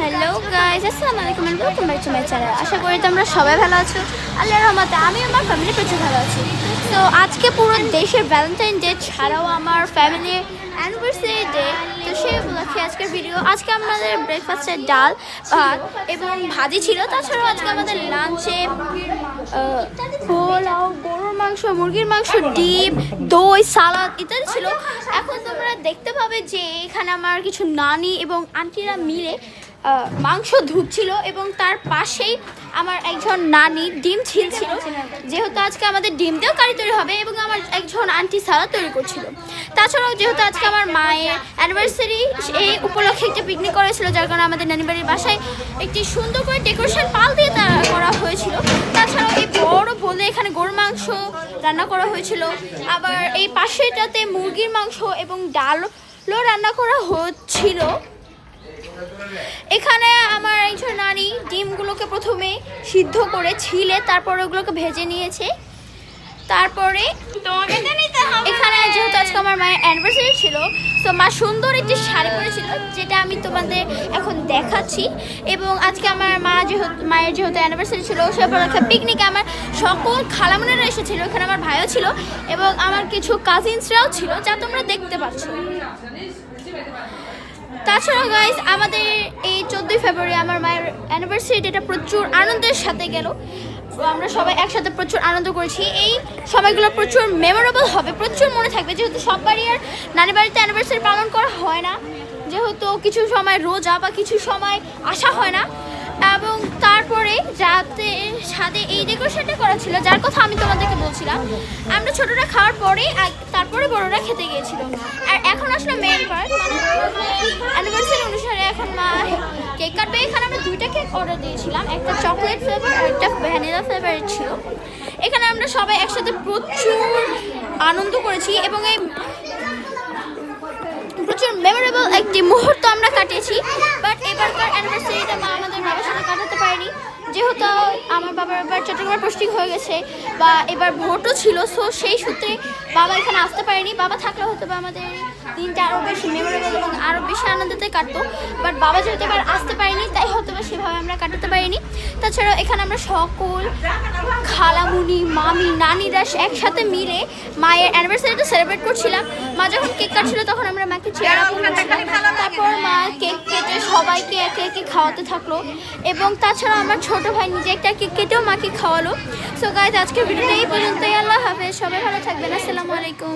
Hello guys, আসসালামু আলাইকুম and welcome back to my channel. আশা করি তোমরা সবাই ভালো আছো। আল্লাহর রহমতে আমি আমার ফ্যামিলি প্রচুর ভালো আছি। তো আজকে পুরো দেশের ভ্যালেন্টাইন ডে ছাড়াও আমার ফ্যামিলির অ্যানিভার্সারি ডে। তো সেই উপলক্ষে আজকের ভিডিও। আজকে আমাদের ব্রেকফাস্টে ডাল, ভাত এবং ভাজি ছিল। তাছাড়াও আজকে আমাদের লাঞ্চে পোলাও, গরুর মাংস, মুরগির মাংস, ডিম, দই, সালাদ ইত্যাদি ছিল। এখন তোমরা দেখতে পাবে যে এখানে আমার কিছু নানি এবং আন্টিরা মিলে মাংস ধুচ্ছিল এবং তার পাশেই আমার একজন নানি ডিম ছিলছিল, যেহেতু আজকে আমাদের ডিম দিয়েও কারি তৈরি হবে, এবং আমার একজন আন্টি সালাদ তৈরি করছিল। তাছাড়াও যেহেতু আজকে আমার মায়ের অ্যানিভার্সারি, এই উপলক্ষে একটা পিকনিক করেছিল, যার কারণে আমাদের নানি বাড়ির বাসায় একটি সুন্দর করে ডেকোরেশন পাল দিয়ে করা হয়েছিল। তাছাড়াও এই বড় বলে এখানে গরুর মাংস রান্না করা হয়েছিল, আবার এই পাশেটাতে মুরগির মাংস এবং ডালও রান্না করা হচ্ছিল। এখানে আমার একজন নানি ডিমগুলোকে প্রথমে সিদ্ধ করে ছিলে তারপরে ওগুলোকে ভেজে নিয়েছে। তারপরে এখানে যেহেতু আজকে আমার মায়ের অ্যানিভার্সারি ছিল, তো মা সুন্দর একটি শাড়ি পরেছিল, যেটা আমি তোমাদের এখন দেখাচ্ছি। এবং আজকে আমার মায়ের যেহেতু অ্যানিভার্সারি ছিল, সে উপলক্ষে পিকনিকে আমার সকল খালামুনেরা এসেছিল। এখানে আমার ভাইও ছিল এবং আমার কিছু কাজিনসরাও ছিল, যা তোমরা দেখতে পাচ্ছ। তাছাড়াও গাইস, আমাদের এই 14 ফেব্রুয়ারি আমার মায়ের অ্যানিভার্সারি ডেটা প্রচুর আনন্দের সাথে গেল। আমরা সবাই একসাথে প্রচুর আনন্দ করেছি। এই সময়গুলো প্রচুর মেমোরেবল হবে, প্রচুর মনে থাকবে, যেহেতু সববারই আর নানি বাড়িতে অ্যানিভার্সারি পালন করা হয় না, যেহেতু কিছু সময় রোজা বা কিছু সময় আসা হয় না। এবং তারপরে রাতে সাথে এই ডেকোরেশনটা করা ছিল, যার কথা আমি তোমাদেরকে বলছিলাম। আমরা ছোটরা খাওয়ার পরে তারপরে বড়রা খেতে গিয়েছিল। আর এখন আসলে মেইন পার্ট, মানে অ্যানিভার্সারি অনুসারে এখন মা কেক কাটবে। এখানে আমরা 2টা কেক অর্ডার দিয়েছিলাম, একটা চকলেট ফ্লেভার আর একটা ভ্যানিলা ফ্লেভার ছিল। এখানে আমরা সবাই একসাথে প্রচুর আনন্দ করেছি এবং এই প্রচুর মেমোরেবল একটি মুহূর্ত আমরা কাটিয়েছি। বাট এবারকার অ্যানিভার্সারিটা মা আমাদের বাবার সাথে কাটাতে পারেনি, যেহেতু আমার বাবার এবার চট্টগ্রামে পোস্টিং হয়ে গেছে বা এবার ভোটও ছিল। সো সেই সূত্রে বাবা এখানে আসতে পারেনি। বাবা থাকলে হয়তো বা আমাদের দিনটা আরও বেশি মেমোরেবল এবং আরও বেশি আনন্দতে কাটতো। বাট বাবা যেহেতু এবার আসতে পারেনি, তাই হয়তো বা সেভাবে আমরা কাটাতে পারিনি। তাছাড়াও এখানে আমরা সকল খালামুনি, মামি, নানিরা একসাথে মিলে মায়ের অ্যানিভার্সারিটা সেলিব্রেট করছিলাম। মা যখন কেক কাটছিল তখন আমরা মাকে চেয়ার আপ করছিলাম। তারপর মা কেক কেটে সবাইকে একে একে খাওয়াতে থাকলো, এবং তাছাড়া আমার ছোট ভাই নিজে একটা কেক কেটেও মাকে খাওয়ালো। সো গাইস, আজকের ভিডিওটা এই পর্যন্তই। আল্লাহ হাফেজ, সবাই ভালো থাকবেন। আসসালামু আলাইকুম।